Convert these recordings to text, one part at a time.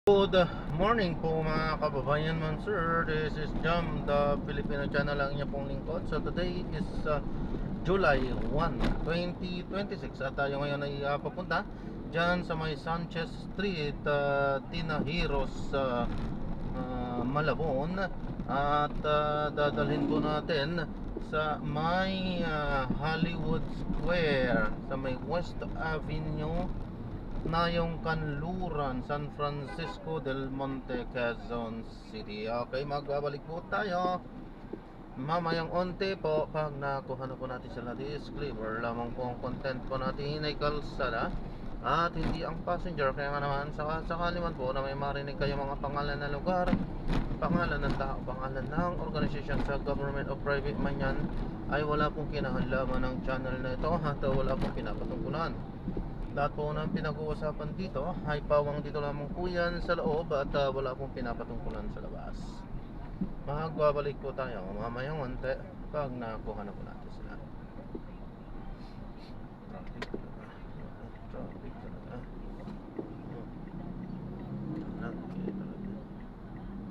Good morning po mga kababayan man sir. This is Jam, the Filipino channel lang niya pong lingkod. So today is July 1, 2026 at tayo ngayon ay papunta dyan sa may Sanchez Street, Tinahiros, Malabon. At dadalhin po natin sa may Hollywood Square, sa may West Avenue na yung Kanluran, San Francisco del Monte, Quezon City. Okay, magbabalik po tayo mamayang onte po pag nakuha na po natin sila disclaimer. Lamang po ang content po natin ay kalsada at hindi ang passenger. Kaya nga naman sakali man po na may marinig kayo mga pangalan ng lugar, pangalan ng tao, pangalan ng organisasyon sa government o private man yan, ay wala pong kinahalaman ng channel na ito at wala pong pinapatungkulan. Lahat po ng pinag-uusapan dito ay pawang dito lamang po yan sa loob at wala pong pinapatungkulan sa labas. Magbabalik po tayo mamayang onte pag nakuha na po natin sila. Traffic talaga. Traffic talaga. Lagi talaga. Traffic.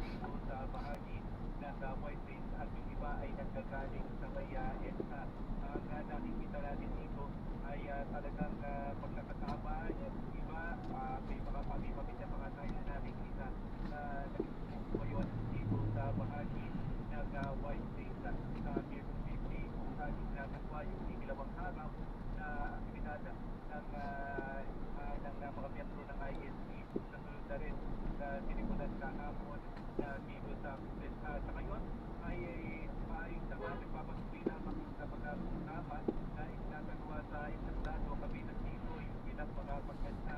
dito sa bahagi ng White Plains at yung iba ay nagkagaling sa may EDSA. Ang nakikita natin dito ay talagang pag nakasama yung iba, may mga pamimamit na mga tayo na nakikita na nagsusuko ngayon dito sa bahagi ng White Plains sa Quezon City kung saan ginagawa yung ikalawang araw na aktibidad ng mga miyembro ng INC. Kasunod na rin na sinimulan kahapon na dito sa Pudesa. Sa ngayon ay maayos naman nagpapatuloy lamang sa mga usapan na itinatagawa sa Entablado kabilang dito yung bilang mga pagkanta,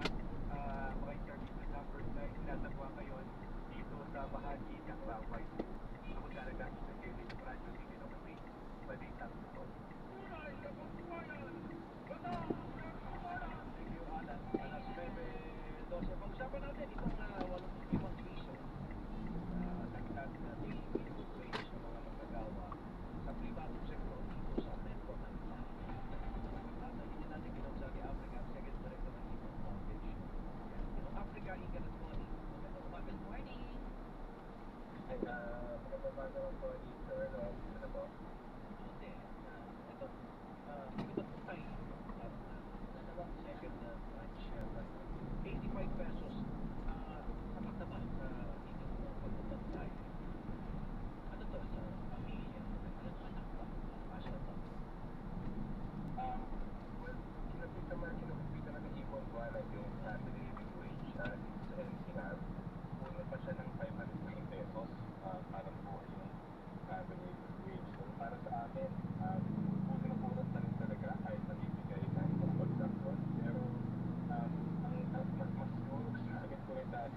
mga interview numbers na itinatagawa ngayon dito sa bahagi ng White. Ako talaga sa David Radio TV ng May Balita po. Thank you, Alan. Alas 9:12. Pag-usapan natin itong 85 piso dagdag na daily minimum wage sa mga manggagawa sa pribadong sektor dito sa Metro Manila. Natayin natin Ginonzaga Africa, Second Director ng Ipon Foundation. Africa, Good morning. Good morning. Ay, magandang umaga po dito, ano po? Hindi. Ito, pinagpuntay at dalawang second branch 85 pesos. Sapat na ba sa inyong pagpuntay? Ano to sa pamilya? Ano anak ba? Asya to? Well, kinapita na ng Ipon Buwanan yung family living wage dito sa NCR. Puno pa siya ng 520 pesos. Parang po yung family living wage. So, para sa amin, puno na puno pa rin talaga kahit nabibigay ng pagpagdak doon. Pero, ang mas siguro sa akin po rin dahil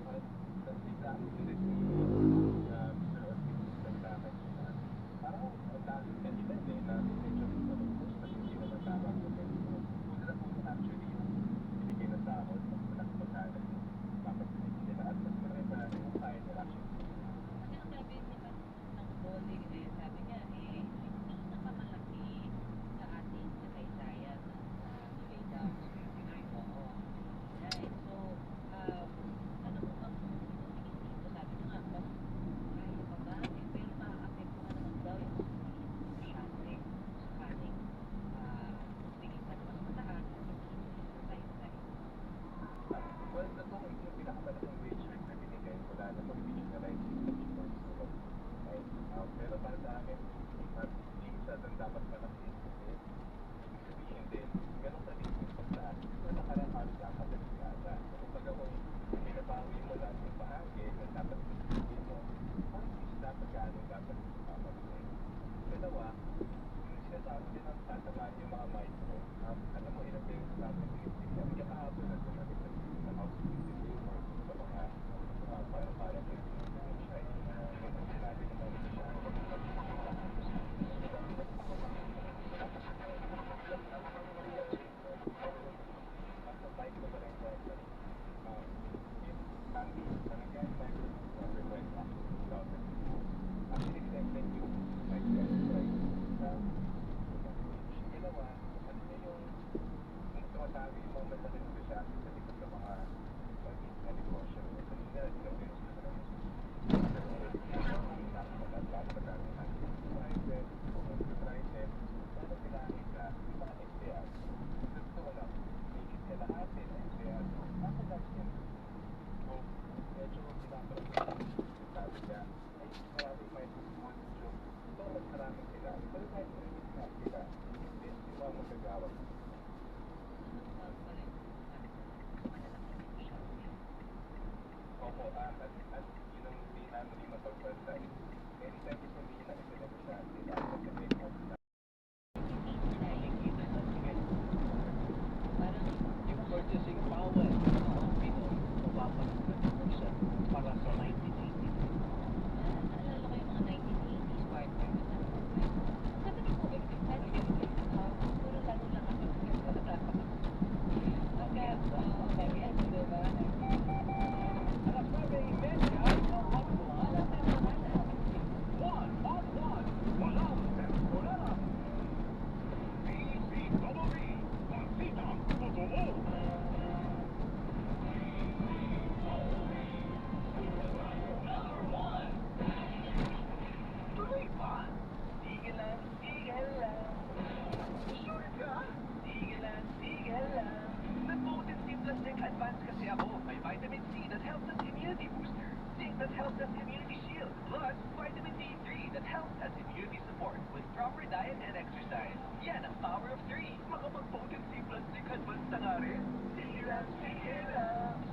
sa bigla ang ulit ni Mr. Ortiz naglaman niya. Parang ang dahil kanina din na medyo post na hindi naman tama ko. Pero puno na puno actually yung binigay na sahod. Mas malaki pagkanan yung papagpili nila at mas malaki pa yung kaya nila actually. Kasi ang sabi naman ng colleague eh, sabi niya hindi nakamalaki sa ating kasaysayan na lay down. Oo. Right. So, ano mo bang tingin dito? Sabi niya nga, mas kaya pa ba? Eh, pero maaapektuhan naman daw yung estudyante sakaling tingin pa mas mataas at hindi tayo. Well, totoo yung pinakamalaking wage rate na binigay wala na magbigay na rin 60 points to work. Right? Pero para sa akin, hindi masyadong dapat malaki. Ibig sabihin din, ganun ka din yung pagtaas. Pero nakarang halos dapat na nagkasa. So, kapag ako'y binabawi mo lahat yung bahagi na dapat sabihin mo, parang hindi dapat gano'n dapat magbigay. Dalawa, yung sinasabi din ang tatamaan yung mga micro. Alam mo, ilang kayo sa dapat pinipili. Ang kahapon na sinabi sa house pinipili mo sa mga parang yung siya yung sinabi naman siya. Yung purchasing power ng Pinoy, mapapag-20% para sa 1980. Naalala ko yung mga 1980s partner na sabi niyo po, puro lalo lang ako. Alas 9:30, ang wag mo. beauty support with proper diet and exercise. Yan ang power of 3. Makapag-potency plus 6 advanced na nga rin.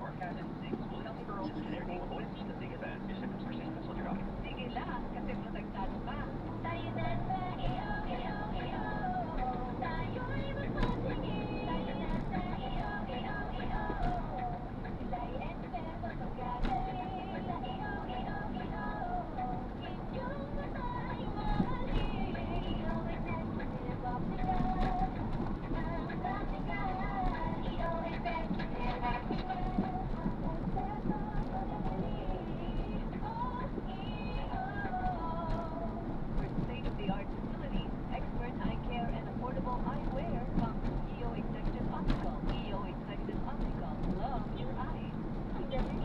Or Canon 6 will help girls with everything potency plus 6 advanced. If symptoms persist, consult your doctor. Sige lang, kasi protektado ka. Tayo na sa iyo, iyo, iyo. Tayo'y magpapagin. Tayo na sa iyo, iyo, iyo. Sila'y eksperto sa gagawin. Sa iyo, iyo, iyo. Inyong matay mahalin. Iyo ay sensitive optical. Ang practical. Iyo ay sensitive optical. With state-of-the-art facilities, expert eye care, and affordable eyewear comes EO Executive Optical. EO Executive Optical. Love your eyes. Ang galing.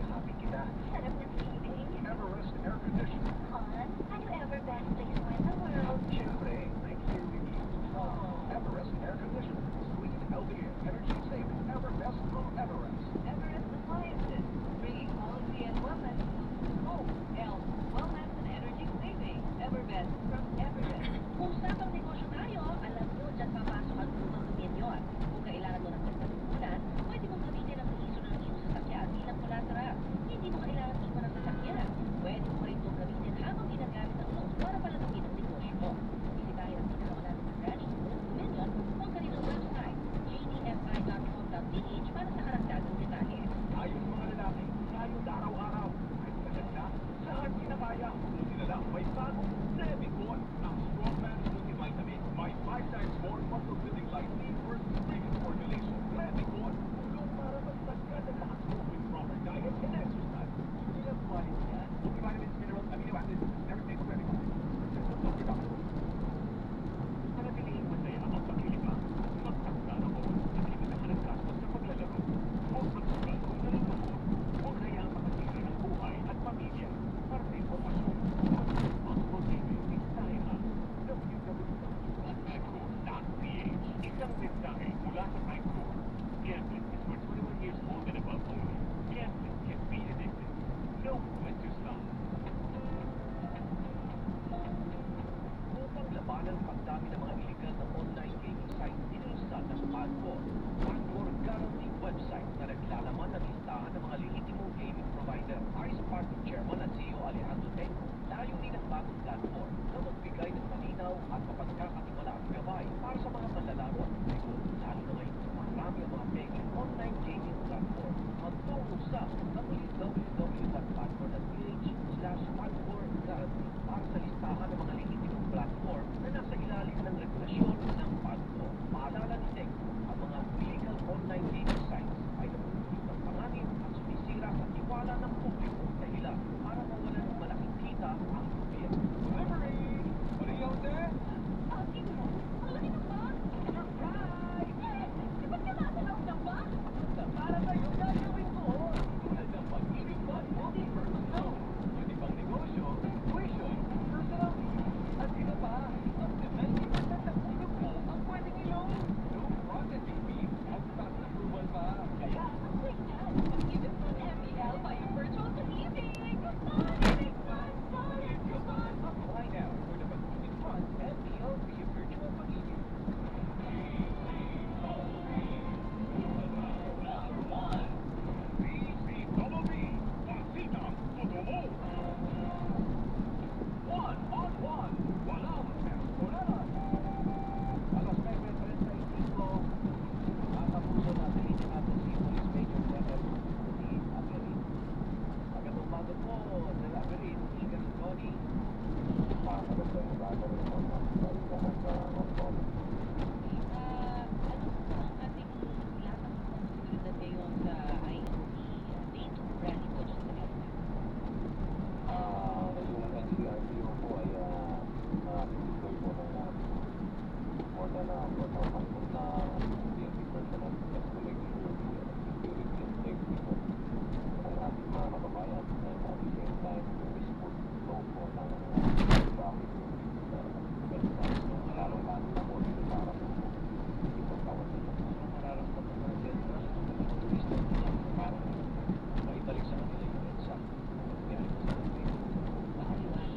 Happy kita. Sarap ng feeling. Everest Air Conditioning. Han, ano ever best place mo in the world? Siyempre, right here with you. Everest Air Conditioning. Sweet, healthy, and energy-saving Everbest from Everest. Everest Appliances. Bringing quality and wellness. Home, health, wellness, and energy saving. Everbest from Everest. Kung usapang negosyo tayo, alam nyo, dyan papasok ang lumang dominion. Kung kailangan mo ng pagpatutunan, pwede mong gamitin ang piso ng iyong sasakyan bilang kulatara. Hindi mo kailangan iwan ang sasakyan. Pwede mo rin itong gamitin habang ginagamit ang loan para palagapin ang negosyo mo. Bisitahin ang pinakawalan ng branch ng lumang dominion o ang kanilang website, jdfi.com.ph para sa karagdagang detalye. Tayong mga lalaki, tayong araw-araw. Ay maganda, lahat kinakaya. Buti na lang, may bagong Sevicon. Ang strong man multivitamin. May 5 times more muscle-building lightning for premium formulation. Sevicon. Tulong para magtagka ng lahat mo with proper diet and exercise. Hindi lang quality yan. Multivitamins, minerals, amino acids, everything Sevicon. Consistent of your doctor. Manatiling masaya ang paglilibang. Magtagka na mo. Hindi mo naman ang gastos sa paglalaro. Huwag magsugal kung nalito mo. Huwag hayang makasira ng buhay at pamilya. Para sa impormasyon, responsible gaming is tayo na www.tycoon.ph. Isang mensahe mula sa Tycoon. Gambling is for 21 years old and above only. Gambling can be addictive. Know when to stop. Upang labanan ang pagdami ng mga illegal na online gaming site, inilunsad ng PAGCOR. PAGCOR Guarantee website na naglalaman ng listahan ng mga lehitimong gaming provider. Ayos Party Chairman at CEO Alejandro Tenco, layunin ng bagong platform na magbigay ng malinaw at mapagkakatiwalaang gabay para sa mga manlalaro at publiko. Lalo na ngayon, marami ang mga peging online gaming platform. Magtungo sa www.pagcor.ph/PAGCOR-Guarantee para sa listahan ng mga lehitimong platform na nasa ilalim ng regulasyon ng PAGCOR. Paalala ni Tenco, ang mga illegal online gaming sites ay napupulot ng panganib at sumisira sa tiwala ng publiko dahilan para mawalan ng malaking kita ang gobyerno. Delivery! What are you out there? Bakit mo? Ang laki ng bag. Surprise! Di ba't nalatalog ng bag? Para sa'yo gagawin ko! Tulad ng pag-ibig mo, multi-purpose loan. Pwede pang negosyo, tuition, personal needs, at iba pa. Up to 90% ng ulog mo ang pwedeng i-loan. No processing fees at fast approval pa. Kaya, Wait yan. Pag-ibig mo ng MBL by virtual pag-ibig. Solid fun, solid fun. apply now for the Pag-ibig Fund MPL via virtual pag-ibig. BCBB, Pasitang Totoo. One on one, walang personalan. Alas 9:35, matapuso natin natin si Police Major General Rudy Aperin. Magandang umaga po, General Aperin, Igan Tony. Magandang umaga rin po sa lahat ng Tony. Ano po ang ating lahat ng posibilidad ngayon sa INC Day 2 rally po dyan sa Laguna? Yung NCRPO po ay nag-deploy po ng more than 4,000 na PNP personnel just to make sure the security and safety po ng ating mga kababayan and at the same time the smooth flow po ng traffic best price lalo-lalo na po dito sa araw po dito sa tawag nila. Anong mararamdaman natin na mga turista para maibalik sa kanila yung mensahe na nangyari po sa kanila? Pakaliwanag.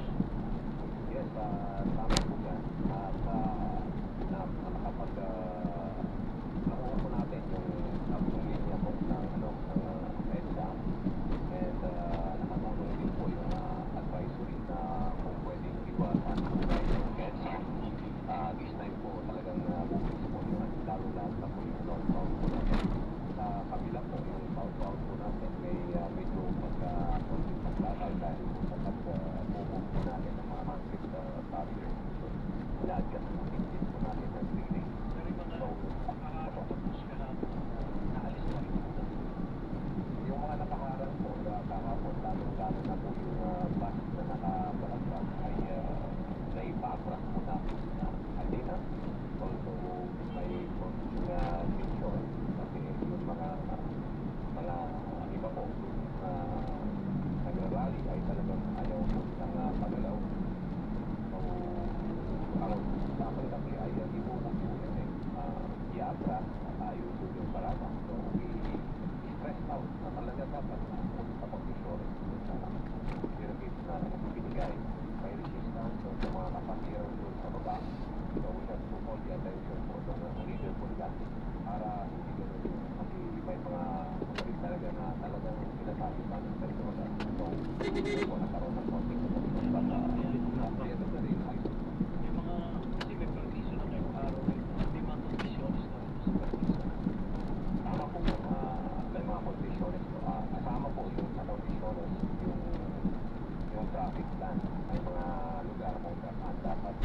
lahat na po yung northbound po natin. Sa kabila po, yung southbound po natin, medyo konting paglalay dahil po sa pag-move po natin ng mga transit barrier. So, ina-adjust po din po natin ng 3 lanes. Pero yung mga nakakatapos ka na naalis na rin po. Yung mga nakaharang po kahapon, lalo na po yung bus na nakabalagras ay naipatras po natin sa kanina. Also, may konting picture kasi yung mga iba po nagrarally ay talagang ayaw po ng pagalaw. So, ang usapan kasi ay ibubuti po kasi i-atras at ayusin yung parada. So, stress out na talaga dapat sa pag-isore sa circuit na binigay. May resistance sa mga kapatiran doon sa baba. So we have to call the attention po ng leader po nila para hindi gano'n din. Kasi may mga kapatid talaga na talagang sinasabi pa ng personal. So, hindi po nagkaroon ng konting kapatid. Baka, kaya ito na rin ayos. May mga, kasi may permiso na ngayong araw rin. May mga conditions na rin sa permiso. Tama po may mga conditions po. Kasama po yung sa conditions yung traffic plan. May mga lugar kung saan dapat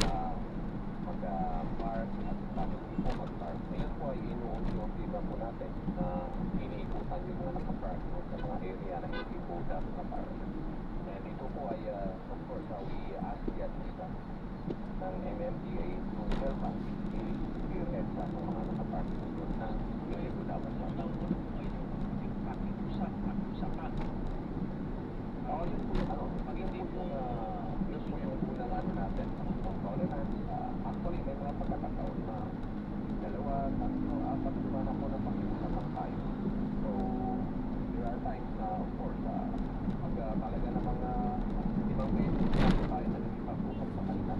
mag-park at bakit hindi po mag-park. Ngayon po ay inuunti-unti na po natin na iniikutan yung mga nakapark sa mga area na hindi po dapat na-park. And ito po ay, of course, we ask the assistance ng MMDA to help us i-spearhead sa mga nakapark po doon na hindi po dapat sa Ang una po ngayon yung pakiusap ka. yun po yung yun po yung unang natin ng tolerance. Actually, may mga pagkakataon na 2, 3, 4 na po na pakiusapan tayo. So, there are times na, of course, pag talaga namang ibang beses na tayo na nagpapusap sa kanila.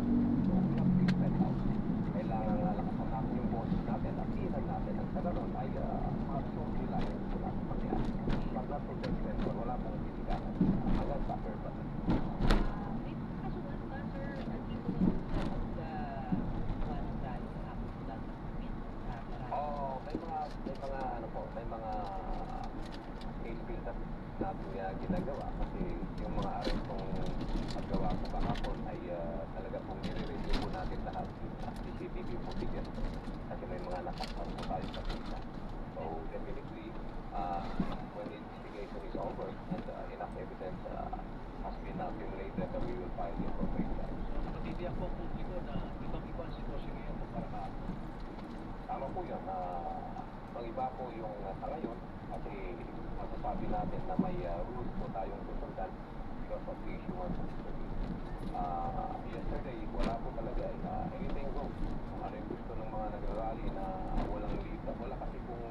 So, we have to spread out. Kailangan lakasan natin yung boses natin at inan natin. Ang kaganon ay show reliance po natin mangyari. Pag not protection, wala pong sisiganan. Hanggang sa purpose. May kasuhan ba, sir, dito sa paggawa ng rally sa hapon mula sa COVID? May mga case build up natin ginagawa kasi yung mga araw kong paggawa ko kahapon ay talaga pong nire-review po natin lahat yung CCTV footage kasi may mga natakpan po tayo sa pista. So definitely when the investigation is over and enough evidence has been accumulated, we will file the appropriate charge. So, nakatitiyak po ang publiko na ibang-iba ang sitwasyon ngayon para ka. Tama po yun. Ang iba po yung sa ngayon kasi masasabi natin na may rules po tayong susundan because of the issuance of service. Yesterday, wala po talaga anything wrong. Kung ano yung gusto ng mga nagrarally na walang leader. Wala kasi kung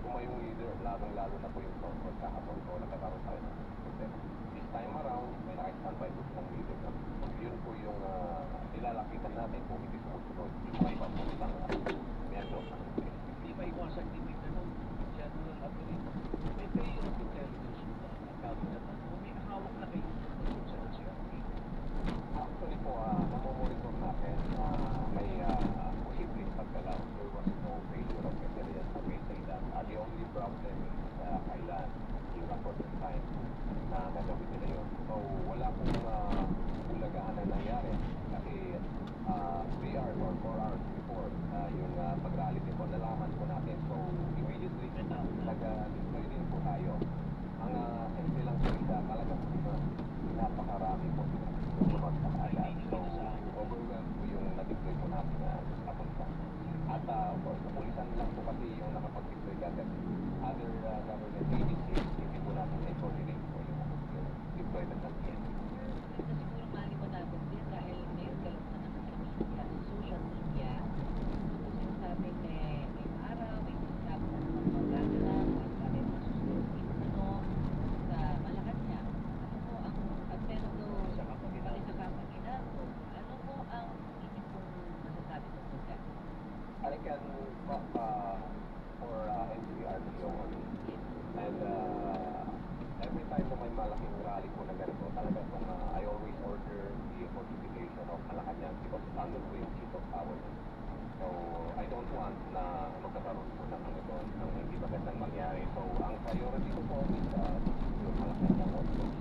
may yung leader, lalong-lalo na po yung tungkol kahapon ko nagkakaroon tayo ng problema. This time around, may naka-standby po ng leader. Yun po yung nilalapitan natin kung hindi sumusunod. May pa po nilang miyembro. Di ba iwasan din may tanong, General Aperito, may payer of intelligence mo ba ang gagawin naman? Kung may hawak na kayo sa NCRP? Actually po, namomonitor natin may posibleng pagkalaw. There was no failure of intelligence to say that. The only problem is kailan yung appropriate time na gagawin nila yun. So, wala pong ulagahan na nangyari kasi 3 hours or 4 hours before yung pag-rally din po, nalaman po natin. So, immediately, nag-deploy din po tayo. Ang simple lang po isa, talagang napakarami po sila. Magpakaagad. So, overwhelmed po yung na-deploy po natin na kapunta. At of course, kapulisan lang po kasi yung nakapag-deploy agad. Other government agencies, hindi po natin i-coordinate po yung deployment ng PNP. Ito siguro maliwanagin din dahil ngayon galap na naman sa media, sa social media. Ito sinasabing may araw, may sinasabi na naman mga gagalang, may sabi mga susunod sa Malacanang. Ano po ang, at meron daw sa Kapampanginan, ano po ang hindi pong masasabi tungkol dyan? I can talk for NCRPO and every time na may malaking rally po na ganito, talaga kung I always order the fortification of Malacanang because ano po yung chief of power. So, I don't want na magkakaroon po ng ganito ng hindi magandang mangyari. So, ang priority ko po is yung mga kanyang workers.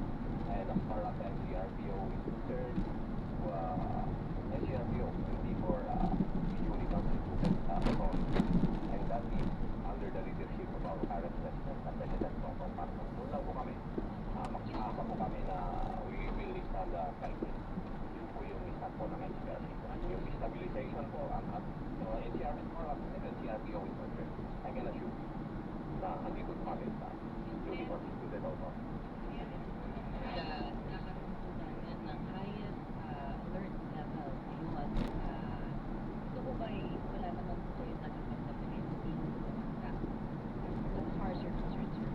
And as far as NCRPO is concerned, NCRPO will be for uniform recruitment authority. And that is under the leadership of our current president, President Bongbong Marcos. Doon lang po kami. Mag-aasa po kami na we will stand fighting. Yun po yung stand po ng NCRPO. Yung stabilization po, NCRPO is concerned. I can assure na andito po kami sa uniform recruitment authority. Nakakaroon po natin ng highest alert level ngayon. Ito po ba'y wala naman po kayo nalapit na pinili sa as far as you're concerned, sir?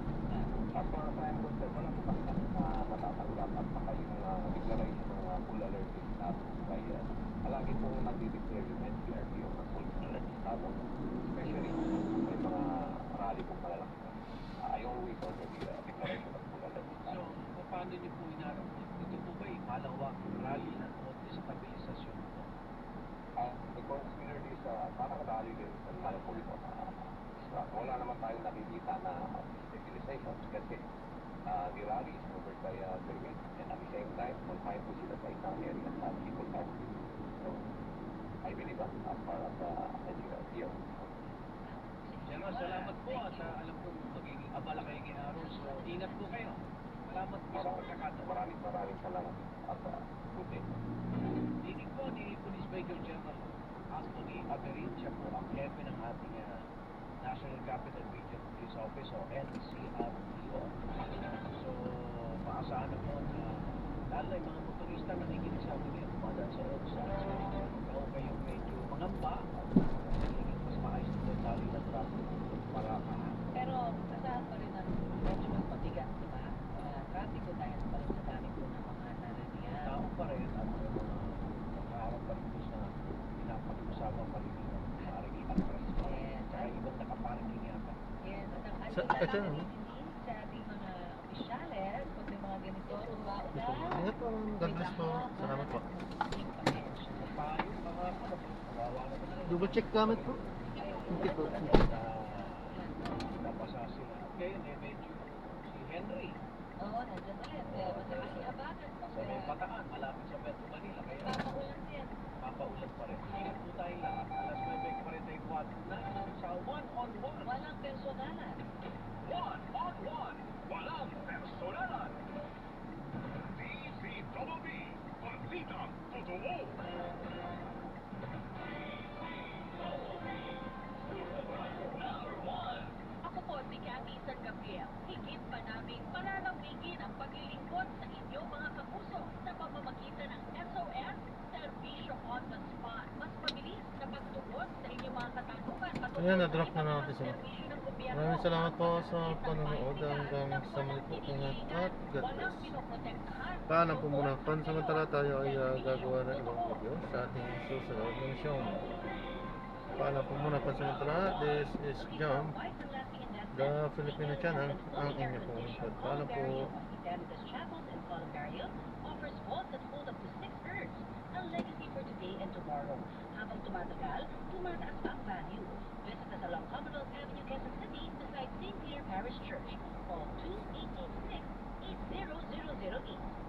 As far as I'm concerned, wala po kami natatanggap at saka yung declaration ng full alert status kaya palagi po nag-declare yung NCRPO ng full alert status, especially may mga rally po malalaki. I always order the declaration of full alert status. So, paano niyo po inarap? Ito po ba'y malawak rally na o destabilisasyon po? I consider this parang rally din sa mga po ito. Wala naman tayong nakikita na destabilization kasi the rally is covered by permit and at the same time, confined po sila sa isang area sa people power. So, I believe as far as NCRPO. General, salamat po at alam ko magiging abala kayo ngayong araw. So, ingat po kayo. Salamat po sa pagkakataon. Maraming salamat at good day. Dinig po ni Police Major General Anthony Averin, siya po ang hepe ng ating National Capital Region Police Office o NCRPO. So, maasahan na po na lalo na yung mga motorista nakikinig sa atin ngayon, dumadaan sa roadside. So, kung kayong medyo mangamba, nagiging mas maayos na dali ng traffic para Pero asahan pa rin na medyo mas mabigat, di ba? Traffic ko dahil pa rin sa dami po ng mga naraniyan. tao pa rin at may mga nakaharap pa rin po sa pinapag-usapang paligiran. Maaaring i-address pa rin. Tsaka ibang nakaparking yata. Yes, at ang Ito, alala ano? namin sa ating mga opisyales, pag may mga ganito, una-una, Ingat po, God bless po. Salamat po. Payo, mga kawawa naman na rin. Double check gamit po. Hindi po. Napasa sila. Ngayon medyo si Henry Oo, nandiyan ulit. Masakasihabagan pa sa may Bataan, malapit sa Metro Manila. Kaya Papaulan din. papaulan pa rin. Ingat po tayo lahat. Alas 9:44 na sa one-on-one. Walang personalan. One-on-one. Walang personalan. DZWB. Balita Totoo. Ako po si Cathy San Gabriel. Higit pa namin pararambigin ang paglilingkod sa inyong mga kapuso sa pamamagitan ng SOS, Servisyo on the Spot. Mas mabilis na pagtugon sa inyong mga katanungan. Ayan, na-drop na natin sila. Serbisyo ng gobyerno. Maraming salamat po sa panonood. Hanggang sa muli po. Ingat at God Walang bless. pinoprotektahan. Paalam po muna. Pansamantala tayo ay gagawa ng ibang video sa ating susunod na misyon. Paalam po muna pansamantala. This is Jam, the Filipino channel, ang inyo pong lingkod. Paalam po. Identitas Chapels and Columbarium offers vaults that hold up to 6 earths, a legacy for today and tomorrow. Habang tumatagal, tumataas ang value. Visit us along Commonwealth Avenue, Quezon City, beside St. Peter Parish Church. Call 2886-80008.